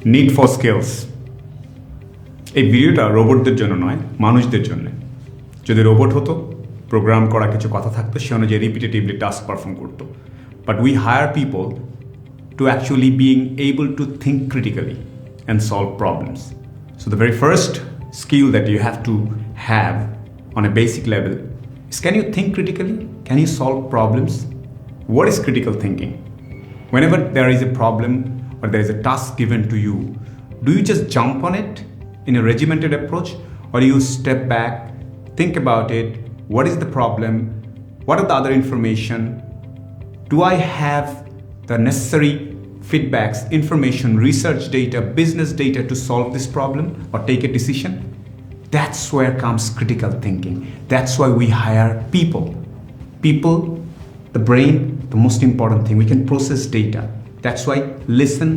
Need for skills. এই ভিডিওটা রোবটদের জন্য নয়, মানুষদের জন্য। যদি রোবট হতো, প্রোগ্রাম করা কিছু কথা থাকতো, সে অনুযায়ী রিপিটেটিভলি টাস্ক পারফর্ম করতো। But we hire people to actually being able to think critically and solve problems. So the very first skill that you have to have on a basic level is, can you think critically? Can you solve problems? What is critical thinking? Whenever there is a problem or there is a task given to you, do you just jump on it in a regimented approach, or do you step back, think about it? What is the problem? What are the other information? Do I have the necessary feedbacks, information, research data, business data to solve this problem or take a decision? That's where comes critical thinking. That's why we hire people. People, the brain, the most important thing. We can process data. That's why listen,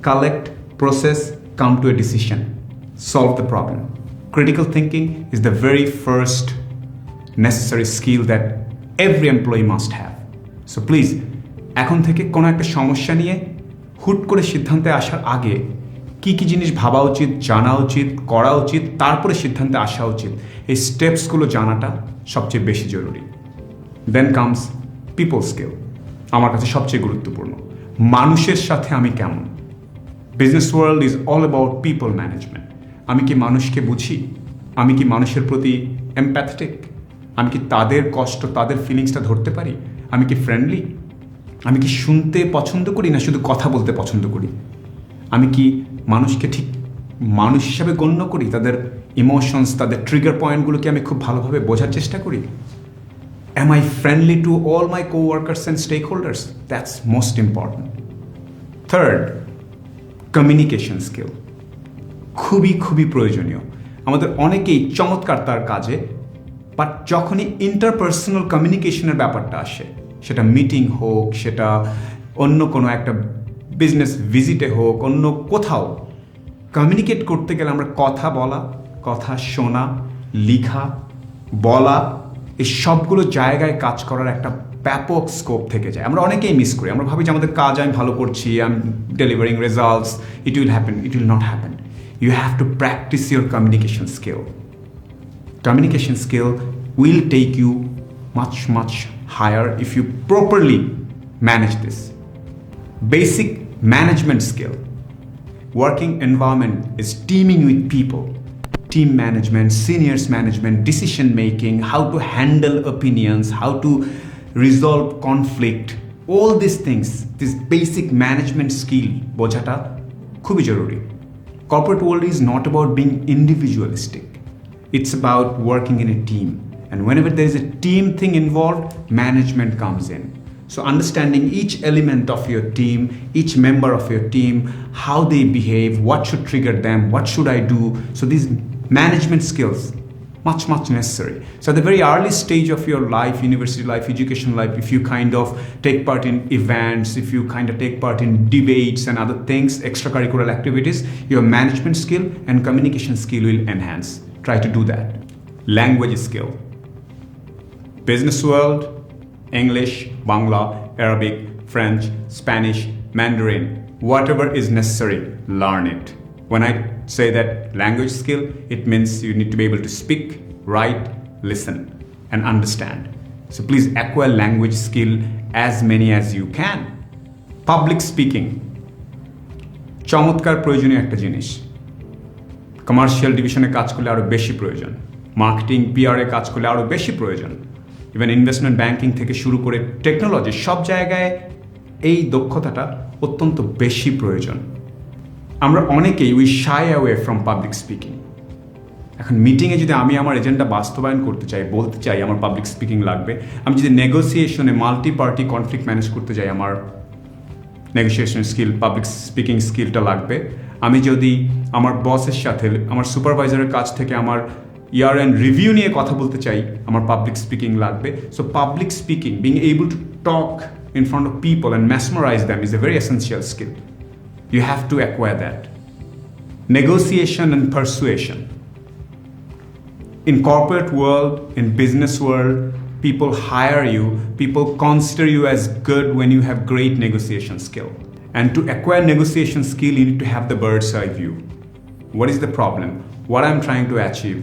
collect, process, come to a decision, solve the problem. Critical thinking is the very first necessary skill that every employee must have. So please, এখন থেকে কোনো একটা সমস্যা নিয়ে হুট করে সিদ্ধান্তে আসার আগে কি কি জিনিস ভাবা উচিত, জানা উচিত, করা উচিত, তারপরে সিদ্ধান্তে আসা উচিত, এই স্টেপসগুলো জানাটা সবচেয়ে বেশি জরুরি। Then comes people skill. আমার কাছে সবচেয়ে গুরুত্বপূর্ণ। মানুষের সাথে আমি কেমন? Business world is all about people management. আমি কি মানুষকে বুঝি? আমি কি মানুষের প্রতি এমপ্যাথেটিক? আমি কি তাদের কষ্ট, তাদের ফিলিংসটা ধরতে পারি? আমি কি ফ্রেন্ডলি? আমি কি শুনতে পছন্দ করি না শুধু কথা বলতে পছন্দ করি? আমি কি মানুষকে ঠিক মানুষ হিসাবে গণ্য করি? তাদের ইমোশনস, তাদের ট্রিগার পয়েন্টগুলোকে আমি খুব ভালোভাবে বোঝার চেষ্টা করি? Am I friendly to all my co-workers and stakeholders? That's most important. Third, communication skill. খুবই প্রয়োজনীয়। আমাদের অনেকেই চমৎকার তার কাজে, বাট যখনই ইন্টারপার্সোনাল কমিউনিকেশনের ব্যাপারটা আসে, সেটা মিটিং হোক, সেটা অন্য কোনো একটা বিজনেস ভিজিটে হোক, অন্য কোথাও কমিউনিকেট করতে গেলে আমরা কথা বলা, কথা শোনা, লিখা, বলা, এই সবগুলো জায়গায় কাজ করার একটা ব্যাপক স্কোপ থেকে যায়। আমরা অনেকেই মিস করি। আমরা ভাবি যে আমাদের কাজ আমি ভালো করছি, I am delivering results, it will happen. It will not happen. You have to practice your communication skill. Communication skill will take you much higher if you properly manage this. Basic management skill. Working environment is teaming with people. Team management, seniors management, decision making, how to handle opinions, how to resolve conflict. All these things, this basic management skill, বোঝাটা খুবই জরুরি। Corporate world is not about being individualistic. It's about working in a team. And whenever there is a team thing involved, management comes in. So understanding each element of your team, each member of your team, how they behave, what should trigger them, what should I do. So these management skills, much necessary. So at the very early stage of your life, university life, education life, if you kind of take part in events, if you kind of take part in debates and other things, extracurricular activities, your management skill and communication skill will enhance. Try to do that. Language skill. Business world, English, Bangla, Arabic, French, Spanish, Mandarin, whatever is necessary, learn it. When I say that language skill, it means you need to be able to speak, write, listen, and understand. So please acquire language skill as many as you can. Public speaking. চমৎকার প্রয়োজনীয় একটা জিনিস। Commercial ডিভিশনে কাজ করলে আরও বেশি প্রয়োজন। মার্কেটিং, পিআরে কাজ করলে আরও বেশি প্রয়োজন। ইভেন ইনভেস্টমেন্ট ব্যাংকিং থেকে শুরু করে টেকনোলজি, সব জায়গায় এই দক্ষতাটা অত্যন্ত বেশি প্রয়োজন। আমরা অনেকেই we shy away from public speaking. এখন মিটিংয়ে যদি আমি আমার এজেন্ডা বাস্তবায়ন করতে চাই, বলতে চাই আমার পাবলিক স্পিকিং লাগবে, আমি যদি নেগোসিয়েশনে মাল্টি পার্টি কনফ্লিক্ট ম্যানেজ করতে চাই, আমার নেগোসিয়েশন স্কিল, পাবলিক স্পিকিং স্কিলটা লাগবে। আমি যদি আমার বসের সাথে, আমার সুপারভাইজারের কাছ থেকে আমার ইয়ার এন্ড রিভিউ নিয়ে কথা বলতে চাই, আমার পাবলিক স্পিকিং লাগবে। So public speaking, being able to talk in front of people and mesmerize them is a very essential skill. You have to acquire that. Negotiation and persuasion. In corporate world, in business world, people hire you, people consider you as good when you have great negotiation skill. And to acquire negotiation skill, you need to have the bird's eye view. What is the problem? What I'm trying to achieve?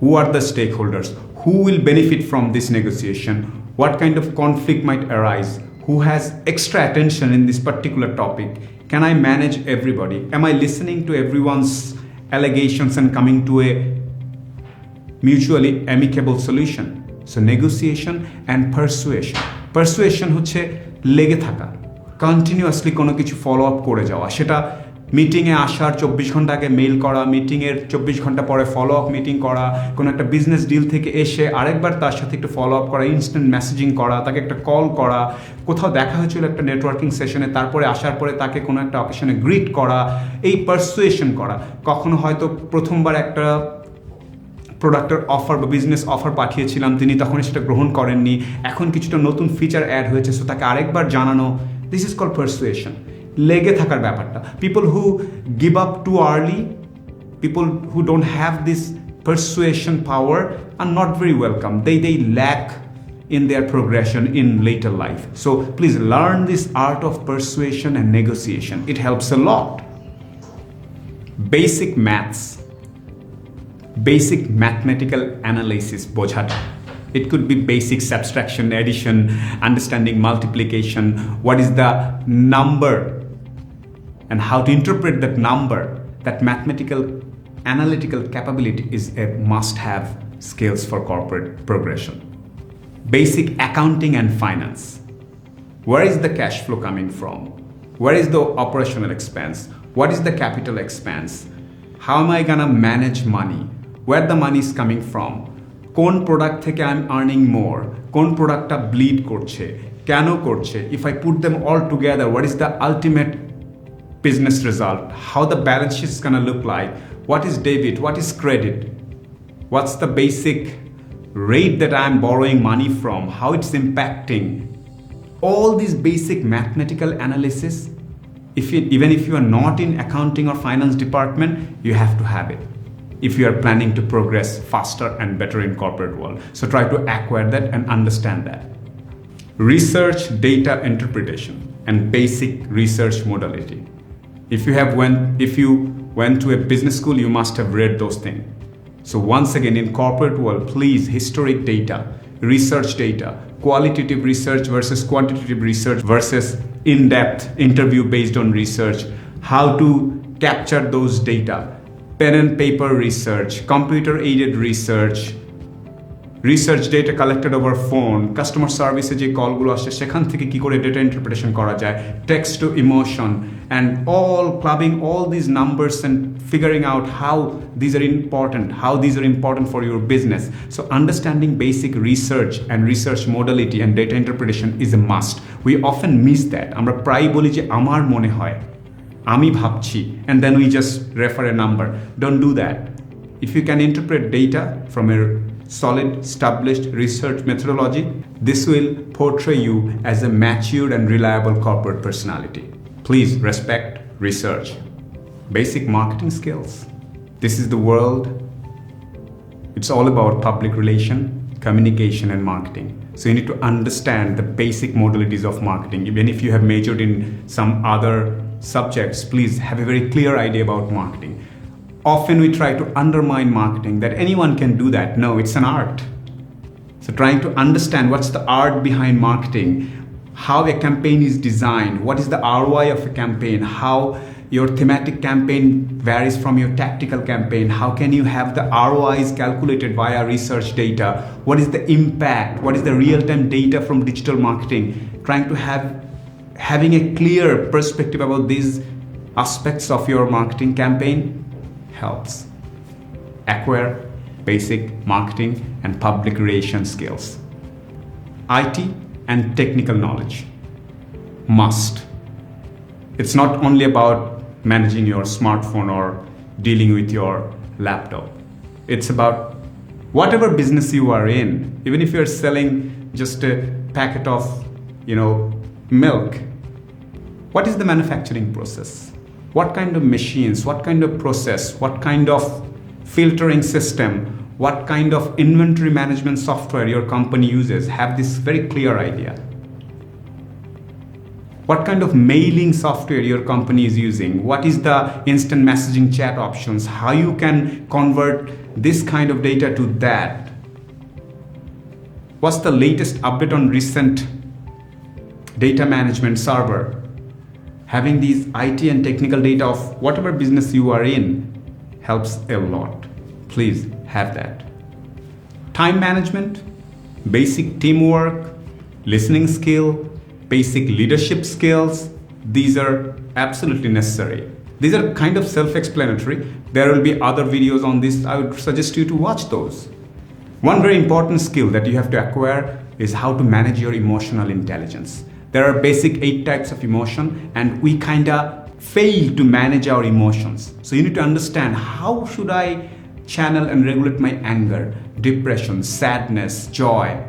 Who are the stakeholders? Who will benefit from this negotiation? What kind of conflict might arise? Who has extra attention in this particular topic? Can I manage everybody? Am I listening to everyone's allegations and coming to a mutually amicable solution? So negotiation and persuasion. Persuasion হচ্ছে লেগে থাকা, continuously কোনো কিছু follow up করে যাওয়া। সেটা মিটিংয়ে আসার 24 ঘন্টা আগে মেইল করা, মিটিংয়ের 24 ঘন্টা পরে ফলো আপ মিটিং করা, কোনো একটা বিজনেস ডিল থেকে এসে আরেকবার তার সাথে একটু ফলো আপ করা, ইনস্ট্যান্ট মেসেজিং করা, তাকে একটা কল করা, কোথাও দেখা হয়েছিল একটা নেটওয়ার্কিং সেশনে, তারপরে আসার পরে তাকে কোনো একটা অকেশনে গ্রিট করা, এই পারসুয়েশন করা। কখনো হয়তো প্রথমবার একটা প্রোডাক্টের অফার বা বিজনেস অফার পাঠিয়েছিলাম, তিনি তখন সেটা গ্রহণ করেননি, এখন কিছুটা নতুন ফিচার অ্যাড হয়েছে, সো তাকে আরেকবার জানানো। This is called persuasion. লেগে থাকার ব্যাপারটা। People who give up too early, people who don't have this persuasion power are not very welcome. They lack in their progression in later life. So please learn this art of persuasion and negotiation. It helps a lot. Basic maths, basic mathematical analysis বোঝাটা। It could be basic subtraction, addition, understanding multiplication, what is the number and how to interpret that number. That mathematical analytical capability is a must-have skills for corporate progression. Basic accounting and finance. Where is the cash flow coming from? Where is the operational expense? What is the capital expense? How am I gonna manage money? Where the money is coming from? কোন product থেকে I am earning more, কোন প্রোডাক্টটা bleed করছে, কেন করছে, if I put them all together what is the ultimate business result, how the balance sheet is gonna look like, what is debit, what is credit, what's the basic rate that I am borrowing money from, how it's impacting. All these basic mathematical analysis, even if you are not in accounting or finance department, you have to have it if you are planning to progress faster and better in corporate world. So try to acquire that and understand that. Research, data interpretation, and basic research modality. If you went to a business school, you must have read those things. So once again, in corporate world, please, historic data, research data, qualitative research versus quantitative research versus in-depth interview based on research, how to capture those data, pen and paper research, computer aided research, research data collected over phone, customer service যে কলগুলো আসছে সেখান থেকে কি করে data interpretation করা যায়, text to emotion, and all clubbing all these numbers and figuring out how these are important for your business. So understanding basic research and research modality and data interpretation is a must. We often miss that. আমরা প্রায় বলি যে আমার মনে হয়, আমি ভাবছি, and then we just refer a number. Don't do that. If you can interpret data from a solid, established research methodology, this will portray you as a mature and reliable corporate personality. Please respect research. Basic marketing skills. This is the world. It's all about public relation, communication, and marketing. So you need to understand the basic modalities of marketing. Even if you have majored in some other subjects, please have a very clear idea about marketing. Often we try to undermine marketing, that anyone can do that. No, it's an art. So trying to understand what's the art behind marketing, how a campaign is designed, what is the ROI of a campaign, how your thematic campaign varies from your tactical campaign, how can you have the ROIs calculated via research data, what is the impact, what is the real-time data from digital marketing. Trying to having a clear perspective about these aspects of your marketing campaign helps. Acquire basic marketing and public relations skills. IT and technical knowledge must. It's not only about managing your smartphone or dealing with your laptop. It's about whatever business you are in. Even if you're selling just a packet of milk, what is the manufacturing process? What kind of machines, what kind of process, what kind of filtering system, what kind of inventory management software your company uses. Have this very clear idea. what kind of mailing software your company is using, what is the instant messaging chat options, how you can convert this kind of data to that. What's the latest update on recent data management server? Having these IT and technical data of whatever business you are in helps a lot. Please have that. Time management, basic teamwork, listening skill, basic leadership skills, these are absolutely necessary. These are kind of self-explanatory. There will be other videos on this. I would suggest you to watch those. One very important skill that you have to acquire is how to manage your emotional intelligence. There are basic 8 types of emotion, and we kind of fail to manage our emotions. So you need to understand, how should I channel and regulate my anger, depression, sadness, joy?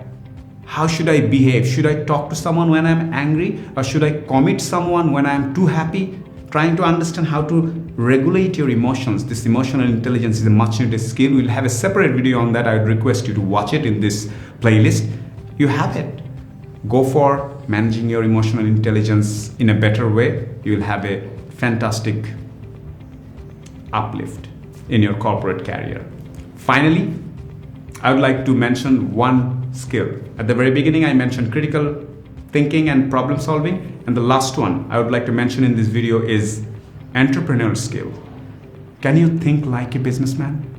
How should I behave? Should I talk to someone when I'm angry, or should I commit someone when I'm too happy? Trying to understand how to regulate your emotions. This emotional intelligence is a much needed skill. We'll have a separate video on that. I would request you to watch it in this playlist. You have it. Go for managing your emotional intelligence in a better way. You will have a fantastic uplift in your corporate career. Finally, I would like to mention one skill. At the very beginning, I mentioned critical thinking and problem solving. And the last one I would like to mention in this video is entrepreneurial skill. Can you think like a businessman?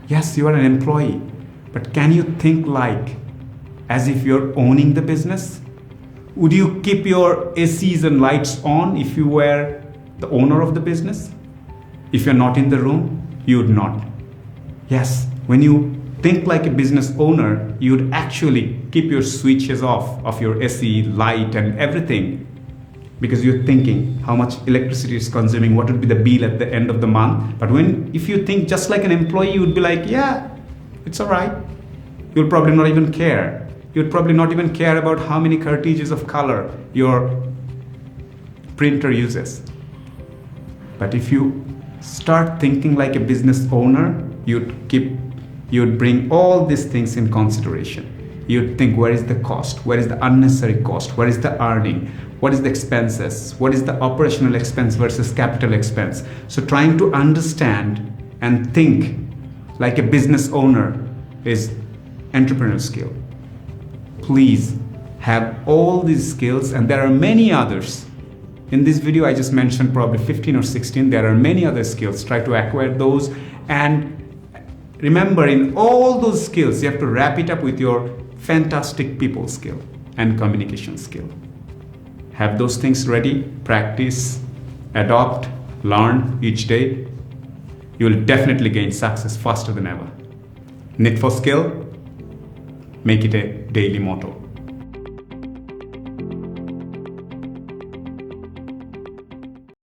Yes, you are an employee, but can you think like as if you're owning the business? Would you keep your ACs and lights on if you were the owner of the business? If you're not in the room, you would not. Yes, when you think like a business owner, you would actually keep your switches off of your AC, light, and everything, because you're thinking how much electricity is consuming, what would be the bill at the end of the month. But if you think just like an employee, you would be like, yeah, it's all right. You'll probably not even care. You'd probably not even care about how many cartridges of color your printer uses. But if you start thinking like a business owner, you'd bring all these things in consideration. You'd think, where is the cost? Where is the unnecessary cost? Where is the earning? What is the expenses? What is the operational expense versus capital expense? So trying to understand and think like a business owner is entrepreneurial skill. Please have all these skills, and there are many others. In this video, I just mentioned probably 15 or 16. There are many other skills. Try to acquire those, and remember, in all those skills, you have to wrap it up with your fantastic people skill and communication skill. Have those things ready, practice, adopt, learn each day. You will definitely gain success faster than ever. Knit for skill, make it a daily motto.